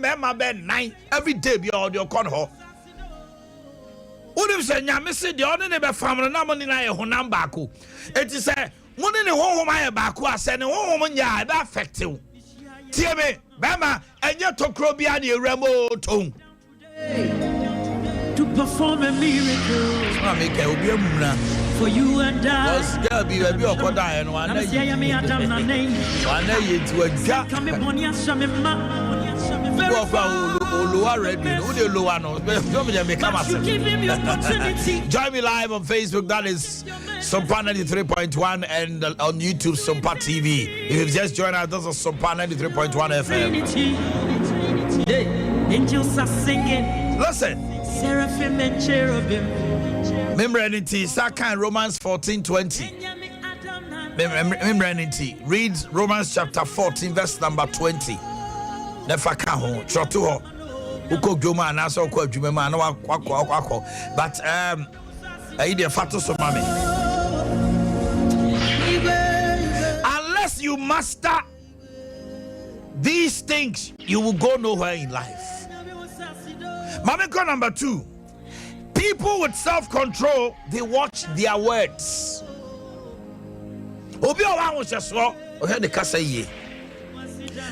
mema be 9 every day be on your con ho. Wouldn't say nyame se the only be family na money na ye honam baako. It is say money ne honhom aye baako ase ne honhom nya be affect you. Tie me bema enye tokro bia na ewramo ton. To perform a miracle. Ma make obi amuna. For you and I. Was there be okoda no ana yi. Ana yi tu aga. Join me live on Facebook. That is Sompa 93.1 and on YouTube Sompa TV. If you've just joined us, that's Sompa 93.1 FM. Angels are singing. Listen. Seraphim and cherubim. Memranity, Saka in Romans 14:20. Memranity, read Romans chapter 14, verse number 20. Nefaka ho, chotu ho. Uko juma na so ko adwuma ma na wakọ. But ayi de fato so mame. Unless you master these things, you will go nowhere in life. Mame go number 2. People with self-control, they watch their words. Obi owa wo hyeso, o he de kasa ye.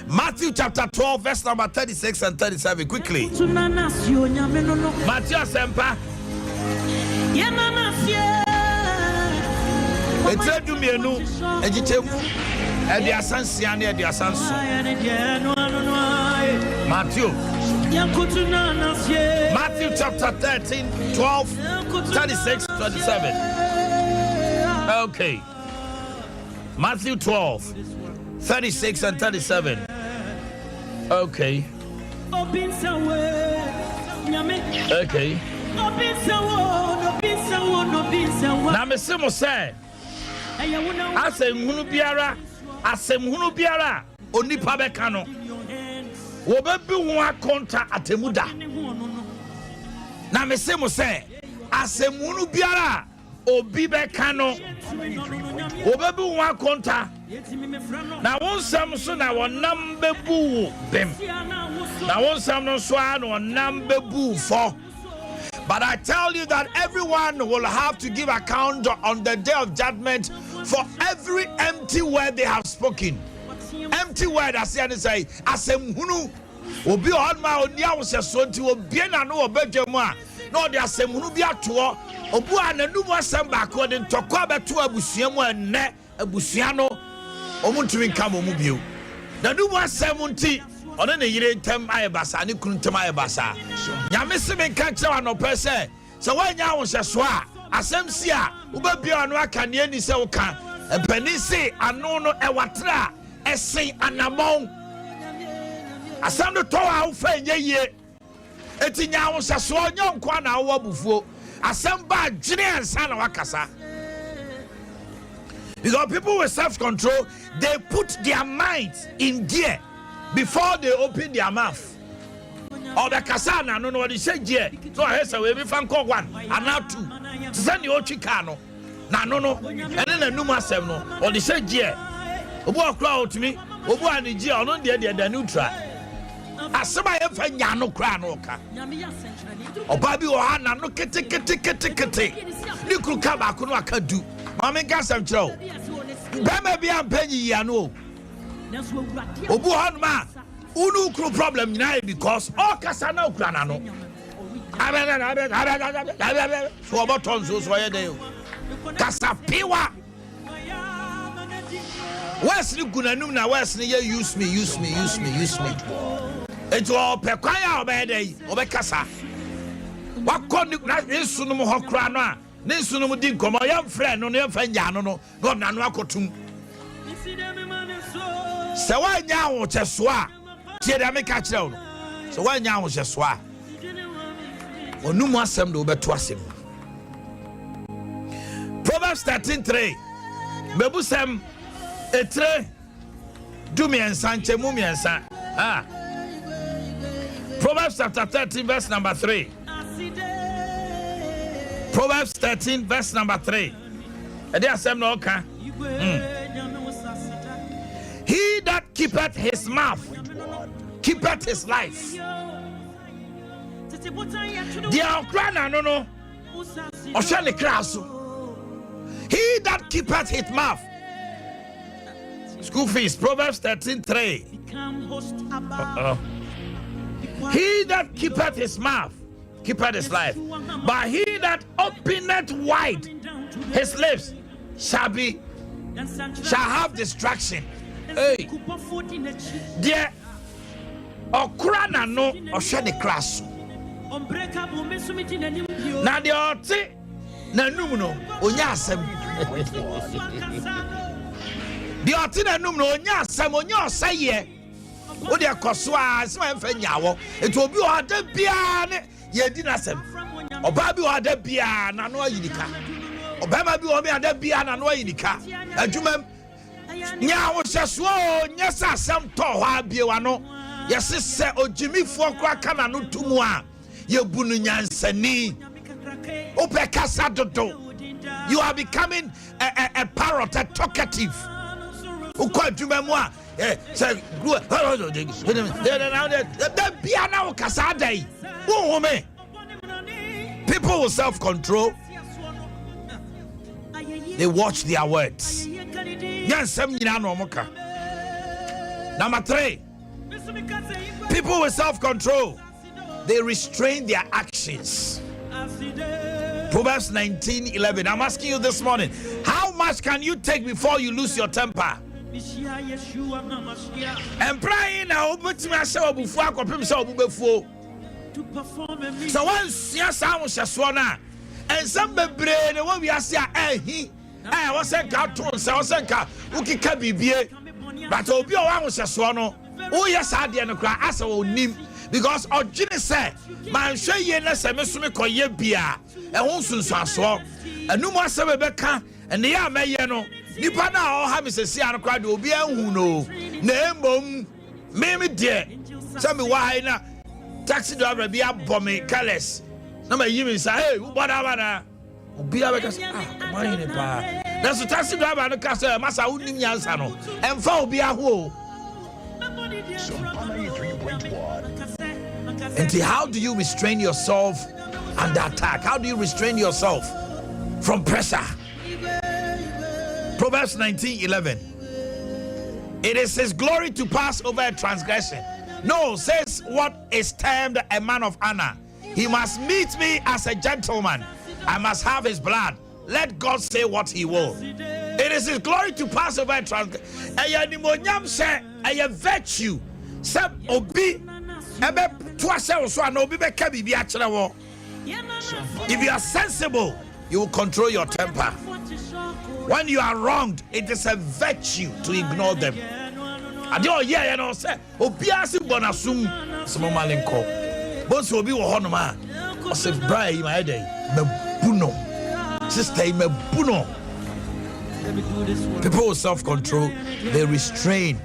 Matthew chapter 12 verse number 36 and 37 quickly. Matthew Sempa. Etedu mienu ejichemu edi asansia na edi asanso. Matthew chapter 13 12 36 27. Okay. Matthew 12 36 and 37. Okay. Okay. Na mesemo say asem hunu biara onipa beka no wo bebi ho akonta atemuda. Na mesemo say asem hunu biara obi beka no wo bebi ho akonta na wonsam so na wonam bebu bem na wonsam no so na wonam bebu fo. But I tell you that everyone will have to give account on the day of judgment for every empty word they have spoken. Empty word, as I say, asem hunu obi on my own ya was so to obi na no obejema no de asem hunu bi ato obu ananu asem back according to kwa beto abusua mu enne abusua no omuntumi nka mo mu bio na nu asem nti ono ne yire ntem ayebasa ne kunu ntem ayebasa nyame se me nka kye wa no pese se wanya wo hyeso a asem si a ubabia ano aka ne ani se wo ka empani se ano no ewatra esen anamon asem no to a wo fa nye ye etinya wo hyeso nyonkwa na wo abufuo asem ba dwene ansa na wakasa. Because people with self-control, they put their minds in gear before they open their mouth. Or the kasana no what they say gear. So I say we fan call 1 and now 2. Send you chikano. Na no and then the numa sem no or they say gear. Obo akra to me. Obo ani gear no the neutral. Asema e fa nya no kra no ka. Oba bi o ha na no kete. Ni kru ka ba ko no aka du. Mama gasam chiro. Bema bi ampanyi ya no. Obu hanma unu kru problem nyina because all kasa na okra na no. So about tons so ye dey. Kasa piwa. West ni gunanum na west ni ye use me. It all pekwaya obey obekasa. Wakọ ni na sunum ho kra no a ne sunum di nkomo yam friend no ne fa nya no no na no akotum. Se wanya wo cheso a tie da me ka kire wo. Se wanya wo cheso a onum asem de obeto asem. Proverbs 13:3 Bebusem etre dumiensa nchemu miensa. Proverbs chapter 13 verse number 3. Proverbs 13 verse number 3. Adea asem no ka. He that keepeth his mouth keepeth his life. The Ukraine no. Oshane kraso. He that keepeth his mouth. School fees, Proverbs 13:3. He that keepeth his mouth, keepeth his life. But he that openeth wide his lips shall have distraction. Hey, dear, Okrana no Oshane kraso. Now the oti na numuno onya asem. The oti na numuno onya asem onya osaye. O de akoso a asem enfa nyawo. Eto obi o ada bia ne ye di na asem. Oba bi o ada bia na no ayinika. Obama bi o bi ada bia na no ayinika. Adwuma nya wo hyeso nya sa asem to ho abiewa no. Yesi se ojimifo kra kana no tumu a ye bunu nyansani. Ope kasa dodo. You are becoming a parrot, a talkative. Ukwa adwuma mu a say the piano kasa dai. Wo me. People with self-control, they watch their words. Number 3, people with self-control, they restrain their actions. Proverbs 19:11. I'm asking you this morning, how much can you take before you lose your temper? And praying now, so once yes, I was just one, and some brain when we are saying, I was a cartoon, so I was a car, who can be beer, but Obio, I was just one. Oh, yes, I didn't cry as a name because Ojini said, my shay, yes, I miss me call ye beer, and won't soon so, and no more seven becca, and the young man, Nipana or Hamis a sea and cried, will be a who know, name, maybe dear, tell me why now. Taxi driver be up for me, careless. No, my you say, hey, what about be a because that's the taxi driver and the castle, Massa Unim Yansano, and for be a who. And how do you restrain yourself under attack? How do you restrain yourself from pressure? Proverbs 19:11. It is his glory to pass over a transgression. No, says what is termed a man of honor. He must meet me as a gentleman. I must have his blood. Let God say what he will. It is his glory to pass over a transgression. A virtue. Some obi if you are sensible, you will control your temper. When you are wronged, it is a virtue to ignore them. Adio yeah, you know, say, Obiasi bonasum, Smomalenko. Both will be Honoma. I said, Bray, my day, Mebuno. Sister, Mebuno. People with self-control, they restrain.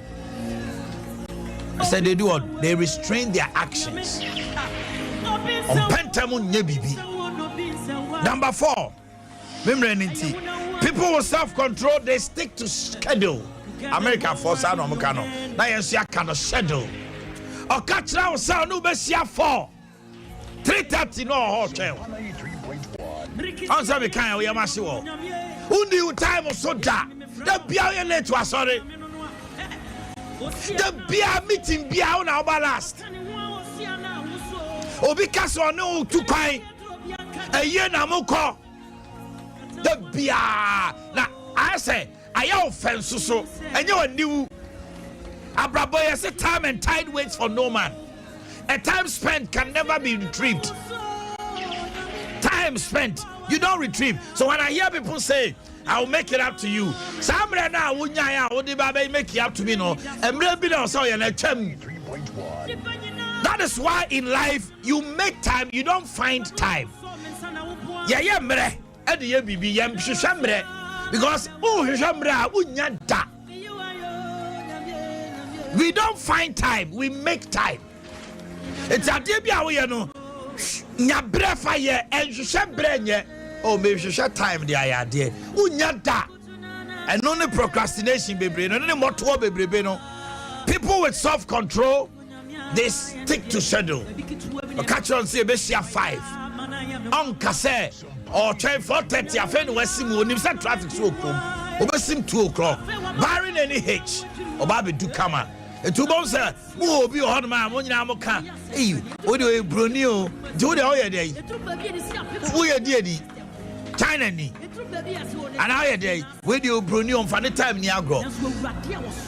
I said, they do what? They restrain their actions. Number 4, people with self-control, they stick to schedule. American force and Omokano. Now you see a kind of schedule. Or catch now sound no best 3:30 no hotel. Answer me kind we are massive. Who knew time was so dark? The beer late was sorry. The beer meeting beer on our ballast. Oh, because I know to kind a year namoko. The beer now I say. I offense so and you new Abraboy say time and tide waits for no man. A time spent can never be retrieved. Time spent, you don't retrieve. So when I hear people say, I'll make it up to you. Somebody now would make it up to me no. And that is why in life you make time, you don't find time. Yeah, mre. Adea bibi yam shamre. Because we don't find time, we make time. It's a debut, you know. Nyabre fire and shambre. Oh, maybe you shut time the idea. Unyata and only procrastination, baby, and only more baby. People with self-control, they stick to schedule. Catch on say be 5. On kase or 4:30 afen wesim onim say traffic so kom. Obesim 2 o'clock. Barring any hitch. Oba be do kama. Etubon say mo obi o ma mo nyina mo ka. Eh, wo de broni o. Je wo de o ye dey. Wo ye dey China ni. And how you day? Where do you bring on for the time ni agro?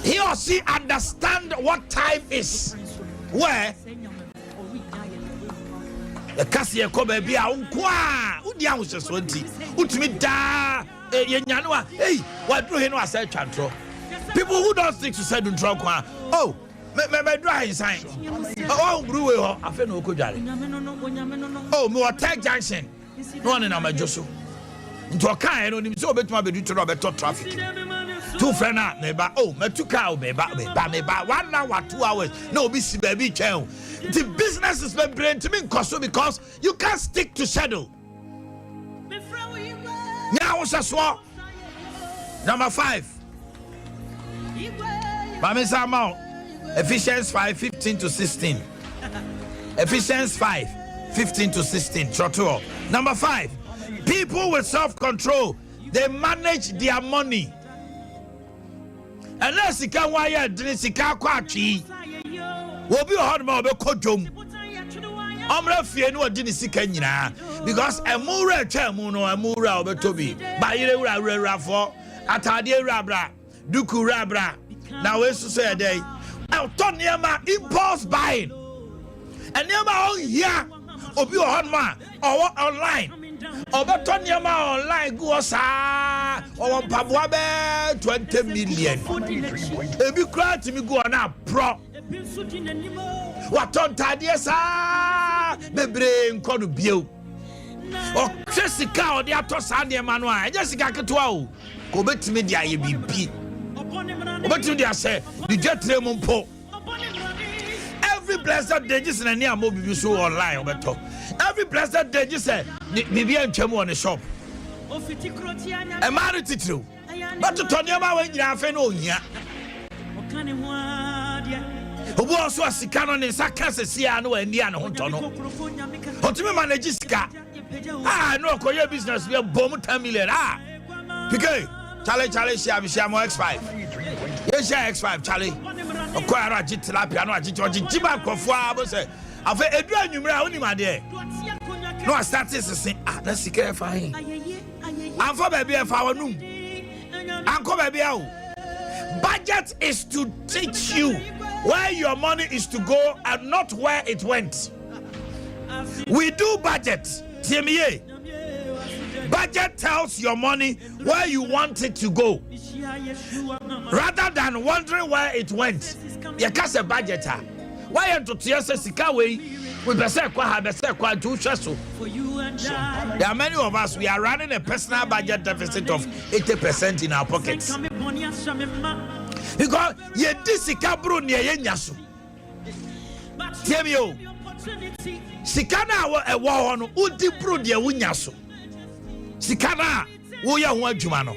He or she understand what time is. Where the cashier come be a unkwa. Udia was just 20. Utimi da yenyanwa. Hey, what do he know? I said chantro. People who don't stick to said untro. Oh, me dry sign. Oh, brew. I feel no kujari. Oh, more tag junction. No one in our Joshua. Into a car and only so better be to Robert traffic. 2 friends are neighbor. Oh, me 2 cow, me 1 hour, 2 hours. No, busy baby child. The business is my brain to me because you can't stick to schedule. Now, what's a swap? Number 5. Mami Samo, Ephesians 5:15 to 16. Ephesians 5:15 to 16. Trotro. Number 5. People with self-control, they manage their money. Unless you can wire, sika kwachi. Wobi ohadma obe kodwom. Omra fie no odi ni sika nyina because emura twemu no emura obetobi. Ba yire wura fo atade wura duku wura na we so say dey. Auto niema impulse buying. Eniema on here obi ohadma or online. Obeto niema online go sa o mpaboa be 20 million. Ebi kra timi go na pro. Waton tade sa bebre nkono bio. O sesika o de ato sa niema no a eje sika ketewa o. Ko betimi de aye bibi. Obetimi de ase di jetre mu mpo. Every blessed day just na near mobile so online obeto. Every blessed day just say bibi antwam on the shop. E mari titru. But to turn your way nyina afa na ohia. Obo so asika no ne saka sesia no ani an ho to no. Otimi manage sika. Ah no koye business we bom 10 million. Ah. PK, Charlie share mo X5. Yes, X5 Charlie. Okwara jitilapia no ajijiba kofo abo say afa edu anwumra oni made no I start say na sika fine anfo ba bia fa wanum anko ba bia o. Budget is to teach you where your money is to go and not where it went. We do budget. TMA. Budget tells your money where you want it to go rather than wondering where it went. You can't say budget. Why you to tear sika we better kwa to so. There are many of us, we are running a personal budget deficit of 80% in our pockets. Because ye disika bro ne ye nyaso. Tiemio. Sika na e wo ho no udi bro de wunyaso. Sika na wo ya ho adwuma no.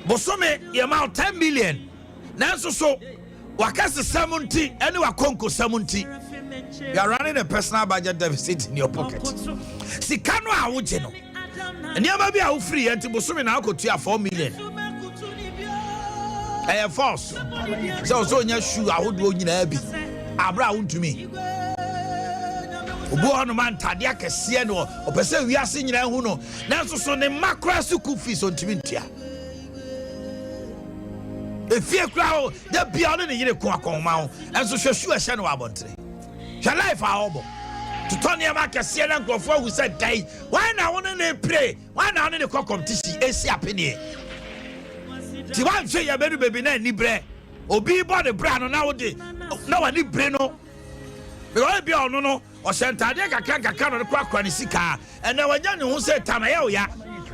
Bosome ye ma 10 million. Nanso so wakase 70 any wakonko 70. You are running a personal budget deficit in your pocket. Sika no a wo je no. Eniama bi a wo free enti bosome na akotua 4 million. Force. So nya shoe ahodo nyina bi. Abra wontumi. Obo no man tade akese no opese wiase nyina hu no. Nanso so ne makra school fees ontumi ntia. Efie kra o da bia no ne yire ko akonma ho. Enso hwehwu ehye no abontere. Hwa life a obo. To turn your market see na grofo who said die. Why na won na pray? Why na won na competition esi apene? Ti wan hwe ya beru baby na ni bre. Obi bo de bra no na wo de. Na wa ni bre no. Be wa bia ono no. O sentade kakaka no kwa ni sika. Ena wanya ne hu se tamaye o ya.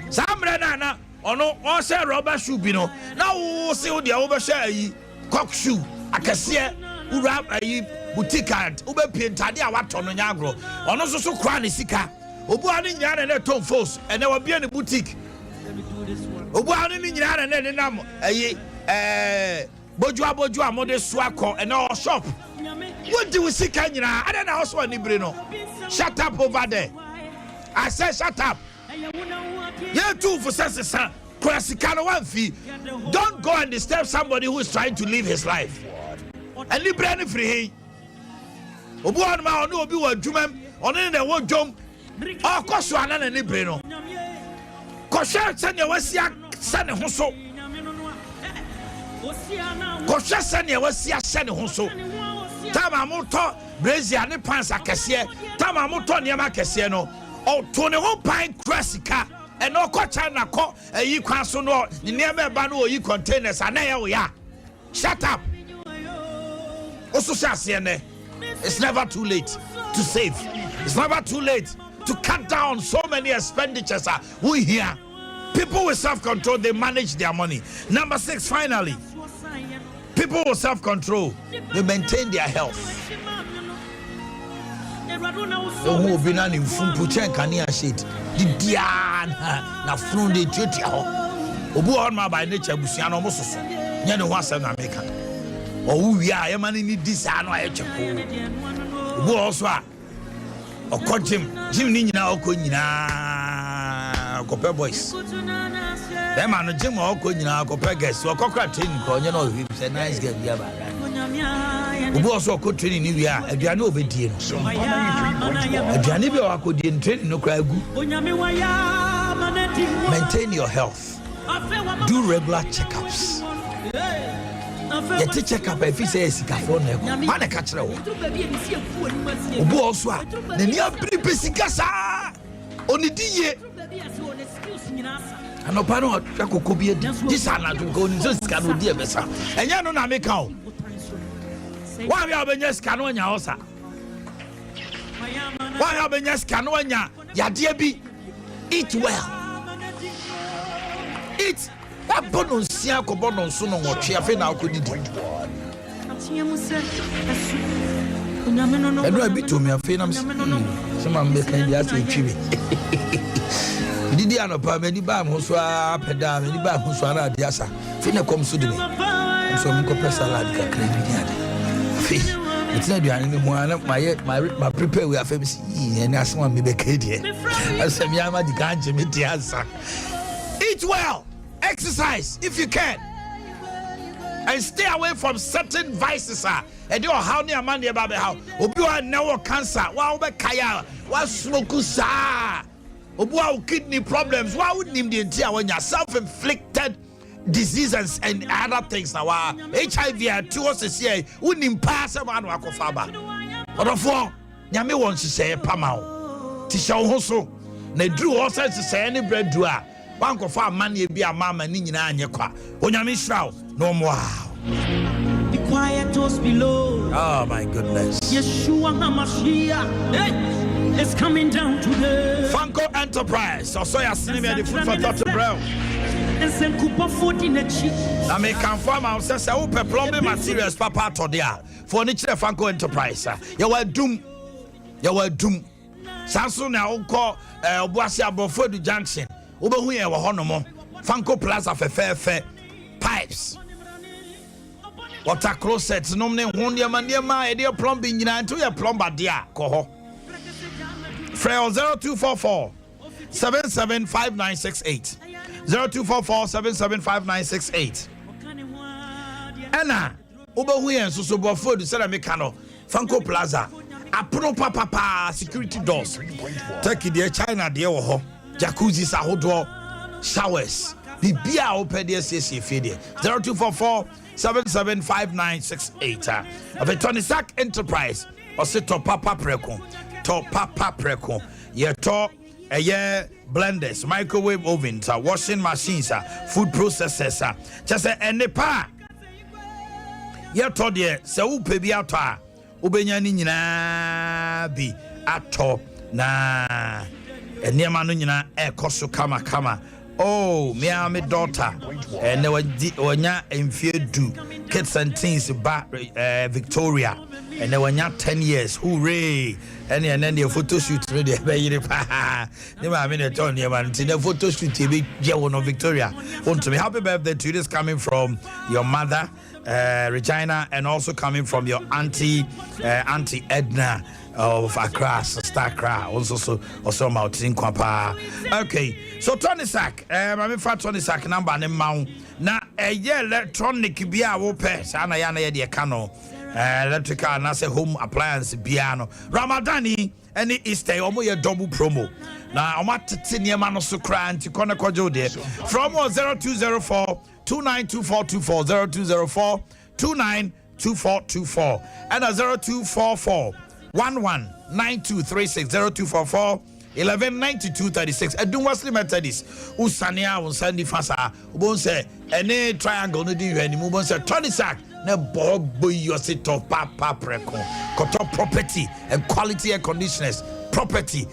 Samre na ono o se rubber shoe bi no. Na wo se wo de wo be hwe ayi cock shoe akase ura ayi boutique and ube pientade a wato no nyagro. Ono so kwa ni sika. Obu ani nyane na Tom Force ena wa bia ni boutique. Obu ani ni nyina na ne nam ayi boju amode so akọ ena o shop What do we see Kenya? I don't know how so Nibrino. Shut up over there. I said shut up. Yeah, two for sense, one fee. Don't go and disturb somebody who is trying to live his life. And Librani free. Obuan ma onu obi wa dwumam one ne wo dwom akoso ana na Librano. Kosha sene wasia sene ho so. Kosha sene wasia sene ho so. Tama moto Brazil ne pants akese. Tama moto niam akese no. O to ne ho pan krasika. E no ko China ko yi kwan so no niam e ba no yi containers anaye wo ya. Shut up. It's never too late to save. It's never too late to cut down so many expenditures. We hear people with self-control, they manage their money. Number 6, finally, people with self-control, they maintain their health. Oh, we are a man in this. I know I check. Also, or coach him, Jim Nina or Kunina, Copper Boys. Them man, Jim or Kunina, Copper Guest, or Cockratin, you know, he's a nice guy. Who also could train in India, and you are no obedient. Janibio could train no cry. Maintain your health, do regular checkups. You take check up if he says he can't phone him. Man, I catch her. Obu also, the near Prisicasa only DA. And Opano, Jacobia, this are not going to scan with dear Bessa. And you don't make out. Why have been just canonia also? Why have been just canonia? Ya dear be eat well. Eat. What bonus sia ko bonus so no wo twa fe na akodidi eno abi to me afi na se ma me kan dia so twibi didi anopa me di ba mo so a peda me di ba mo so ara dia sa fe na kom so de me so mo ko pesa salad ka kra bi dia fe it's not doing me mo na my prepare we afem si e na asema me be ka die asem ya ma di kan je me dia sa. Eat well. Exercise if you can, and stay away from certain vices. And you how near money about how Obu now cancer, wow, kaya, what smoke sa, Obu kidney problems. Why would name the entire when you're self-inflicted diseases and other things now? HIV, 2 years, wouldn't pass a man wako faba. But for Yami wants to say Pamao, Tisha Hoso, they drew all sense to say any bread doer. One of our money be a mama nina and your car. Onyami shroud, no more. Be quiet, those below. Oh my goodness. Yeshua HaMashiach is coming down today. Funko Enterprise. Also, I see me at the foot for Dr. Brown. And send Cooper 14 a cheek. I may confirm ourselves. I hope a plumbing materials, Papa Todia. For nature, Funko Enterprise. You were doomed. You were doomed. Samson now call Obuasia Bofodu Junction. Oba hu ye wo honomo Funko Plaza fe pipes water closets nom ne ho ndema e de plumbing nyina nto ye plumber dia ko ho Frel 0244 775968 0244 775968 Anna oba hu ye nsoso bofo du sera meka no Funko Plaza apono papa security doors take the China de wo ho jacuzzi sahodo showers bibia open there say fede 0244 775968 of a Tony Sack Enterprise or say to papa preko ye to blenders, microwave ovens, washing machines, food processors, just any pa ye to there se wo pe bi ato a obenya ni nyina bi ato na Eniema no nyina ekoso kama. Oh, me daughter. And wanya emfie du kids and teens ba Victoria. And wanya 10 years. Hooray. and then the photo shoot ready be pa ne ma me ne ton ne man the photo shoot be je Victoria want to me happy birthday to you. This coming from your mother Regina, and also coming from your auntie Edna of Accra, Star-Accra, also Mountain Kwapa. Okay, so Tony Sack, I'm for Tony Sack number ne mount. Na electronic bia wo pe sa na ya na ye de kano electrical na say home appliance bia no Ramadani any Easter omo ye double promo na omo tete niema no so kra anti kona kojo de from 0204 292424 0204 292424 and 0244 119236 0244 119236 Edun Wesley Methodist Usania unsandi fasa ubon say any triangle no di hwani mu bon say Tony Sack na bobo yosit of papa preko koto property and quality air conditioners property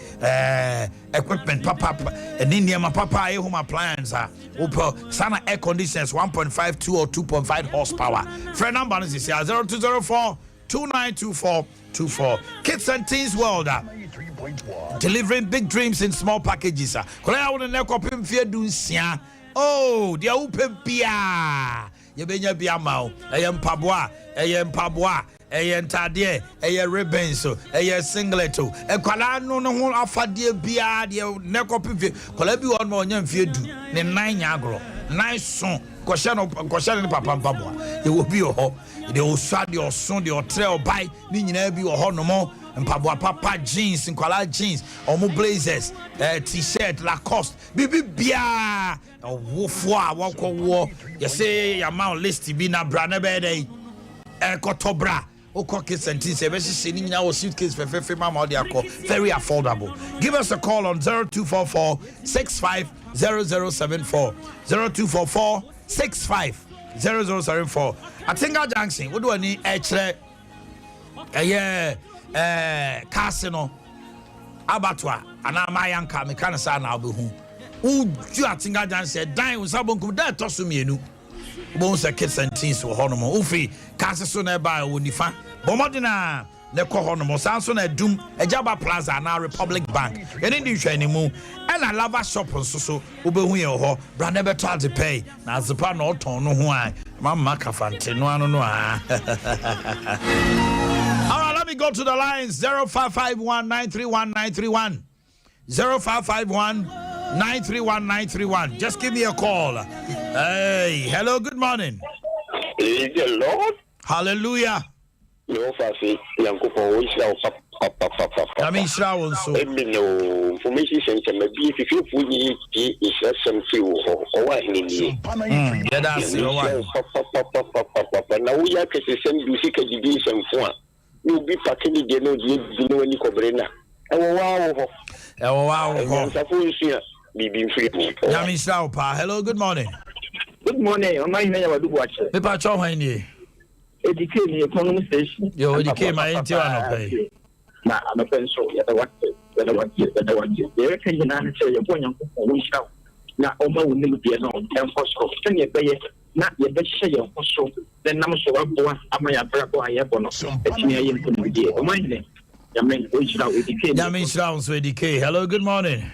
equipment papa and niema papa home appliance upo sana air conditioners 1.52 or 2.5 horsepower. Friend number is 0204 292424 Kids and Teens World delivering big dreams in small packages. Kola won na kopim fie dunsia. Oh, dia upem bia. Ye benya bia ma o. Eyem paboa, eyem ntade, eyem ribbons, eyem singlet. Kola no ho afade bia dia na kopim fie. Kola bi won ma onyam fie du. Ne nan nya agro. Nan so. Kwasha ni papa paboa. Ye wo bi ho. De osua de oson de otre obai ni nyina bi wo ho no mo. Mpaboa papa jeans, nkwala jeans, omo blazers, t-shirt, Lacoste, bibi bia, wofo a wako you say your amount list bi na bra na be dey kotobra Kids and Teens sitting in our suitcase for mama very affordable. Give us a call on 0244 650074 0244 650074. I think our junction what do I need casino abattoir ana mayanka me kan sa na obehu uju atinga jan said dan usabonkum da toso mienu bon se Kids and Teens wo hono mo ufi casino na ba wonifa bomodina ne ko hono mo sanso na dum ejaba plaza na Republic Bank ene ndi hwani mu ena lava shop nso obehu ye ho brand beto ade pay na azepa na oton no ho an mama kafante no ano no a let me go to the lines. 0551-931-931 0551-931-931. Just give me a call. Hey, hello, good morning. Praise the Lord. Hallelujah. No, Fafi, Yankupo, we shall I mean, Shroud, so information center, maybe if you put me, is some few or what in the that's your wife. Now we are to send you seek a division for. You be packing the no any cobrena. Wow. Hello, good morning. Good morning. Omannhene, I do watch it. Pepa Chomani. Educate me, economy station. You educate my internal pay. Now, I'm a pencil. Better watch it. There can you not say your point of we shall. Now, Oma will never be alone. And for so, can you pay it? Not yet, but say your so. Then I'm so up to Amaya Bravo. I have one of some. It's me. I am going to be Omannhene. Hello, good morning.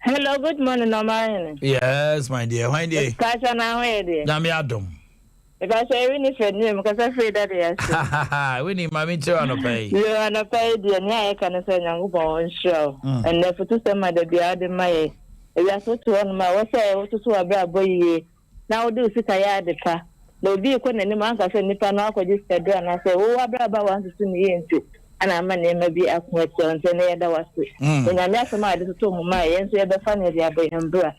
Hello, good morning, Omannhene. Yes, my dear. Why dear? Kasha na wede. Nami Adam. Because I really said name because I feel that yes. We need my mentor on a pay. You on a pay the nya can say nyango show. And therefore to say my the ade my. We are so to on my what say to so abra boy. Now do sit ayade pa. No be ko na ni man ka say nipa na akwaji do and I say wo abra ba want to me enti. Ana amane maybe akwetso nse na yeda wase. Nya me asema ade to mu mai enso ye be fa na dia be mbra.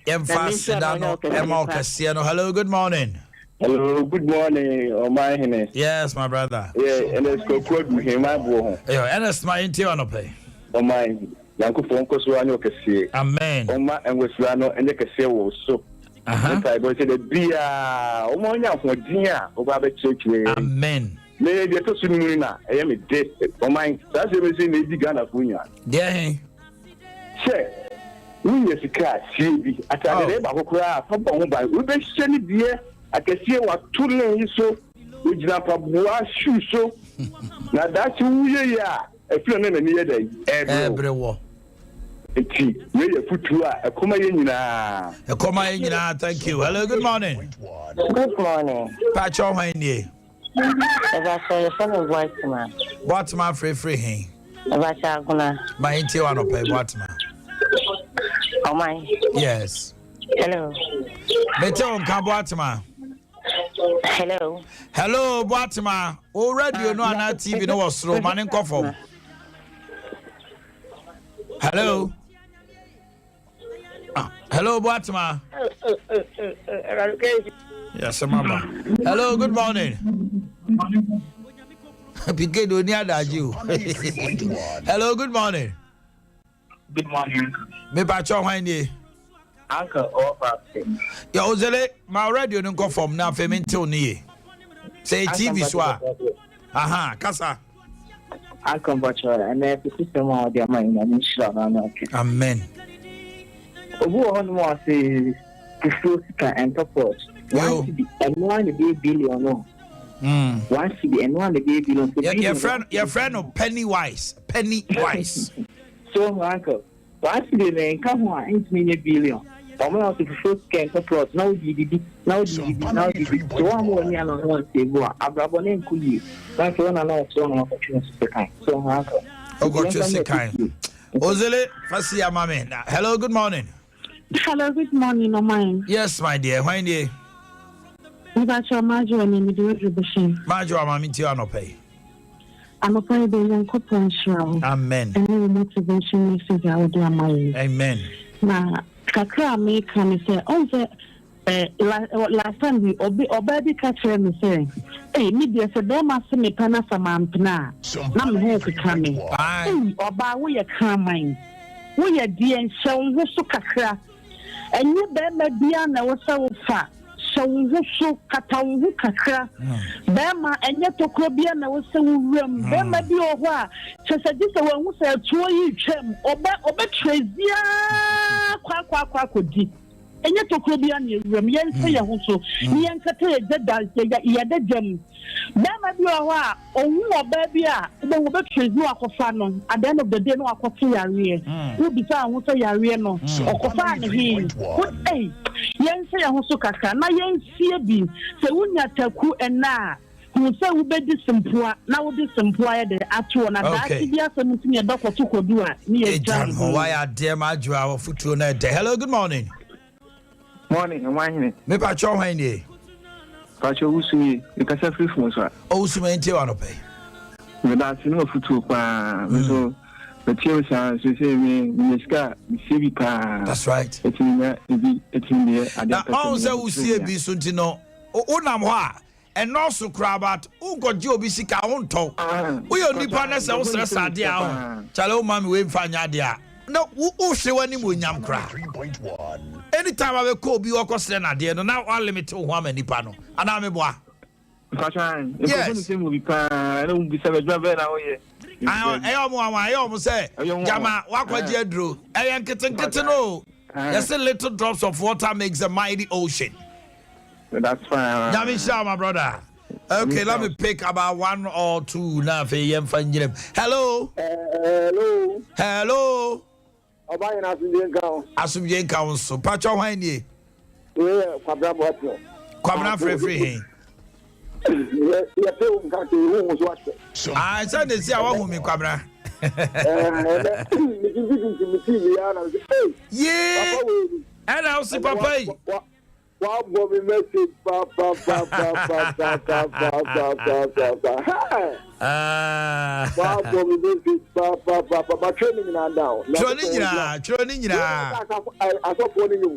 Hello, good morning. Hello, good morning, Omannhene. Yes, my brother. Yeah, and let's go quote me him my boy. Yeah, and it's my into on pay. Omannhene. Yankofo nko so anyo kese. Amen. Oma enwesura no enye kese wo so. I go say the bia. Oma onya afodin a oba be church. Amen. Me dey to sunu na e me dey. Omannhene, that say me say me di Ghana funya. There. Che. Wuye sika chibi. Atade ba kokora fa bon ba. We be sheni die. Akesie wa tule hiso ujina pabua shuso na dachi uye ya feel no na near day everywhere. Eti we ye futu a ekoma ye nyina. Ekoma ye nyina, thank you. Hello, good morning. Good morning. Pacho hwanie. Ebacha yefana Boatma. Boatma free hin. Ebacha aguna. My inti wa no pay Boatma. Oh my. Yes. Hello. Bete on ka Boatma. Hello. Hello Boatma. O radio no ana TV no was slow man nkofo. Hello. Hello, Boatma. Yes, Mama. Hello, good morning. Hello, good morning. Good morning. Me pacho hwanye. Uncle Opa. Ya ozele ma radio no confirm na fe mentil ni. Say TV so a. Aha, kasa. Uncle Bacha and the system of the mind and inshallah. Amen. Obu on more say Christopher and Topos. One should be and one billion no. One should be and one billion. Your friend of Pennywise. So uncle, one should be in come on 8 billion. I'm out to first can Topos. Now so I'm only on one table. Abrabone Kuli. That's one another strong opportunity to kind. So uncle. Oh, got you kind. Ozele, Fasia Mame. Hello, good morning. Hello, good morning, Omannhene. Yes, my dear. Why dear? About your Majo and in the distribution. Majo, I'm a pay. I'm a prayer the young couple show. Amen. And the motivation message out there, my. Amen. Now, Kakra make can say, oh, last time we obey catcher me say, hey, media said, there must be Pana Samampna. Nam here to come in. Hey, Oba, we are coming. We are dear and so Kakra. And you better be on our so far. So Katawu Kakra. Bema and yet to Kobian, I was so room. Bema be or what? So said this one who said, Troy, Chem, Oba Trezia, Quack. And yet to Kobian, room, yen say also, Yan Kate, the Yada Gem. Bema be or what? Oh, baby, the Oba Trezia Kofano. At the end of the day, no Akotia, who be found with a Yariano or Kofan him. What a yen say also Kaka, na yen see be, so when you taku and na. Who say we be this employer now this employer the actual and that be something about what to do near John. Why are dear Majua for tonight? Hello, good morning. Morning, Omannhene. Me pacho hwanye. Pacho usu you can say free phone sir. O usu me nti wa no pay. Me da sinu futu pa so the team say me ska me pa. That's right. It's in there na on say usu bi so nti no o nam ho a eno so krabat u goje obi sika wonton wo ye nipa na say wo stress ade a ho chale o ma me we mfa nya ade a no wo hwe wani mo nyam kra 3.1 anytime I call bi wo kosre na ade no na all limit ho ama nipa no ana me boa yes we be pa I don't be say driver na wo ye ayo say jama wakwaje adro nkete no yes little drops of water makes a mighty ocean. That's fine. Yamisha, my brother. Okay, let me pick about one or two now for you. Hello. Hello. Asumje Council. Pacho Hwanye. Yeah, Kwabra free. I said this year, what will me, Kwabra? Yeah, and I'll see Papa. Wow, Bobby message, Papa. Wow, Bobby message, Papa. Training now. Training. I saw calling you.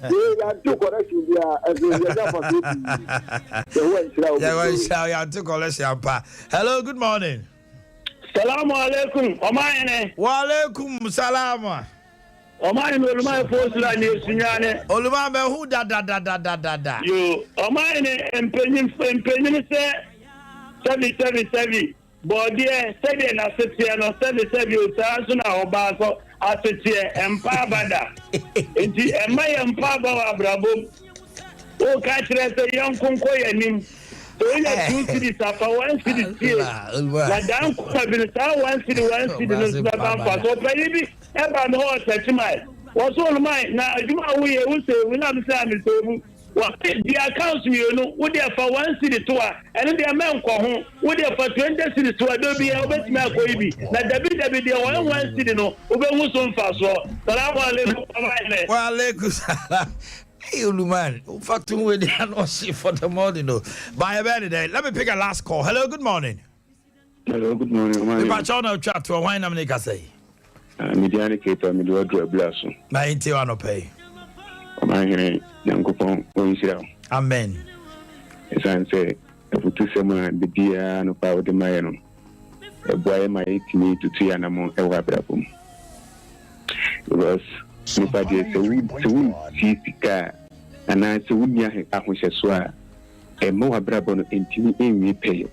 Yeah, two corrections. Hello, good morning. Salamu alaikum, Omannhene. Wa alaikum salam. Omannhene oluma posula ni sunyane. Oluma be hu da. Yo, Omannhene empenyin se 777. Bodie sede na setie no 77 otanso na oba so asetie empa bada. Enti emma empa ba wa brabom. O ka kire se yon konko yanim. 2 cities afa 1 city tie na dan ko bi sa 1 city no so ba fa so baby e ba no ho setimai wo so no mai na adwuma wo ye wo se wo na me say me so mu wa the accounts you know wo dey for 1 city to a and dey men ko ho wo dey for 20 city to a do bi e obetimi akoyi bi na dabi dey 1 city no wo be hu so mfa so salamu alaikum wa alaikum salam. Hey, Oluman, in fact, we are not see for the morning. No, by a better day. Let me pick a last call. Hello, good morning. Hello, good morning. We patch on our chat to a wine. I'm going say. Mediani Cato, me do a blessing. My intel no pay. Omannhene, young coupon, going down. Amen. As I say, if we took someone the dear no power the Mayano, a boy my 18 to 3 animal, a wabrapum. Because nobody is a wood see the car, and I say, would you have a swear a more brabon intimate in me pay.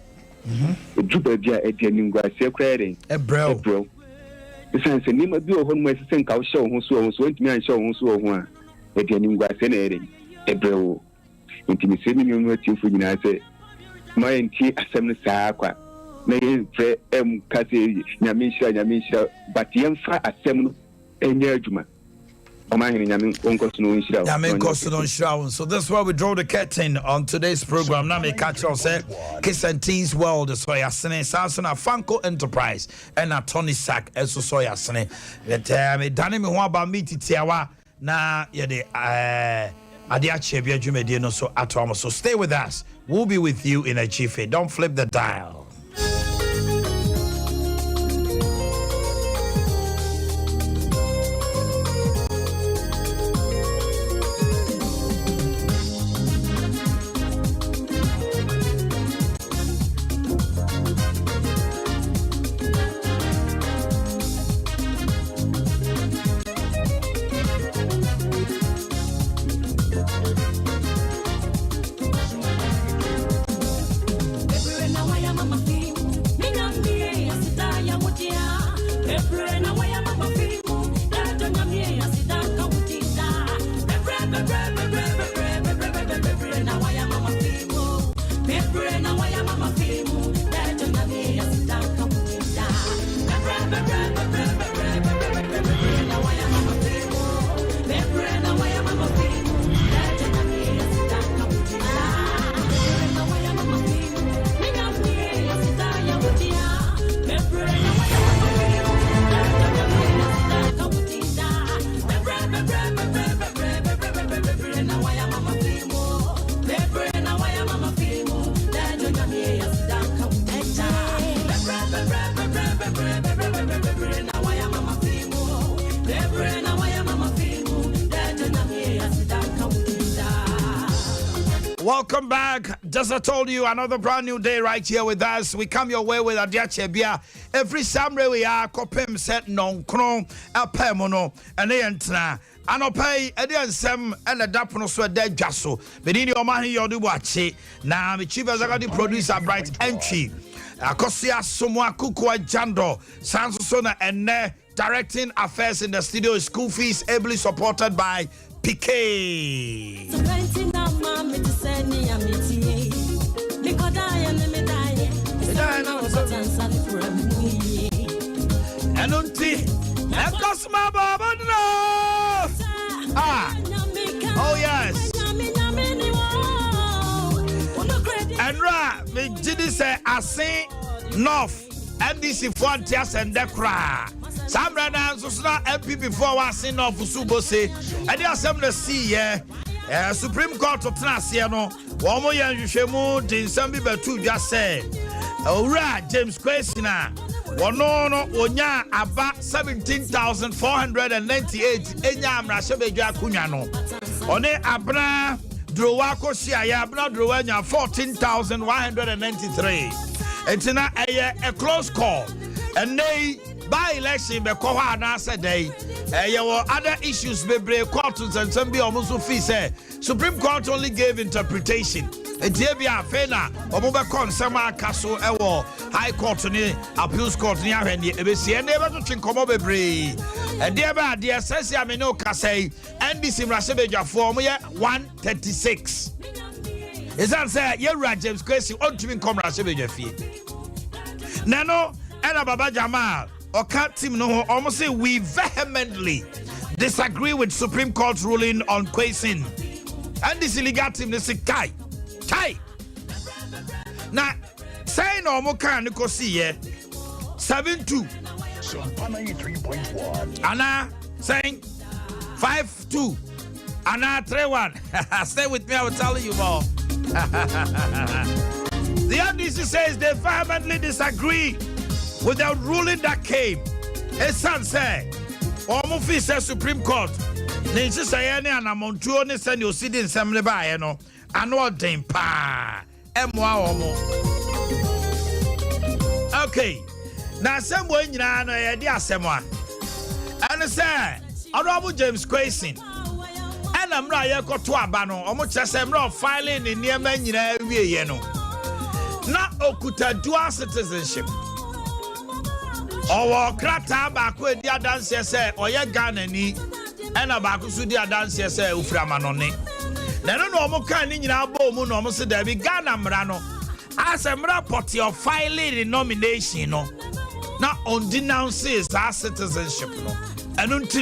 The Jubadia at the Ninga, credit, a bro. The sense a name of your home was think I'll show who so went me and show who so one. At the Ninga, a bro. Intimate sending you to United. My tea assembly Saqua. May pray Cassie Yamisha, but the Emfa assembly and Yerjuma. So that's why we draw the curtain on today's program. Now me catch us Kiss and Teens World so ya sene Samson Funko Enterprise and a Tony Sack eso so ya sene. Me dane me ho aba meet tiawa na ye de Adea Akye Abia dwumadi no so atom. So stay with us. We'll be with you in a jiffy. Don't flip the dial. Welcome back. Just I told you, another brand new day right here with us. We come your way with Adea Akye Abia. Every Saturday we are kopem set non kron apemono and entra. Anopay ediansem and a dapono so dead jasso. Bedini Omannhene yodu wachi. Na me chief executive producer Bright Entry. Akosia Somwa Kukwa Jando. Sansona and directing affairs in the studio. School fees ably supported by PK. Oh yes. And me did say Asin North NDC for Tias and Dekra. Some ran so MP before was in North Subose. And the assembly see Supreme Court of Transiano. One more young Shemu did some people to just say. Ora James Kwesina. Wono onya aba 17,498 enya amrashebeja kunyano. One abra drowa kosia ya abra drowa nya 14,193. Etina a close call. And they by election be ko ha na say other issues bebre courts and some be almost fee say Supreme Court only gave interpretation. Ethiopia fena omobe konsema kaso ewo High Court ni Appeals Court ni ahwende ebesi ene be to chinkomo bebre edieba de assess ya me no kasai NDC mrasebejafo omo ye 136 Is that say Yera James Kwesi on to me come Rashebejafi? Nano and Baba Jamal or Cat Team no almost say we vehemently disagree with Supreme Court's ruling on Kwesi. And this illegal team they say Kai. Now say no more can you see 7-2. Sompa 93.1. Anna saying 5-2. Anna 3-1. Stay with me, I will tell you more. The RDC says they vehemently disagree with the ruling that came. A son said, Omofi says Supreme Court. Nancy Sayane and Amontuo ne send you sitting assembly by no. I know them pa. Okay. Now some way you know idea someone. And say Honorable James Kwesi. And I'm right here got to abano. Almost just filing in near man you know. Not okuta dual citizenship. Or krata back with the dance say or ya Ghana ni and a back to the dance say uframanone. Then no more can in our boom no more say there be Ghana Mrano. As a report your filing the nomination no. Now on denounces our citizenship no. And until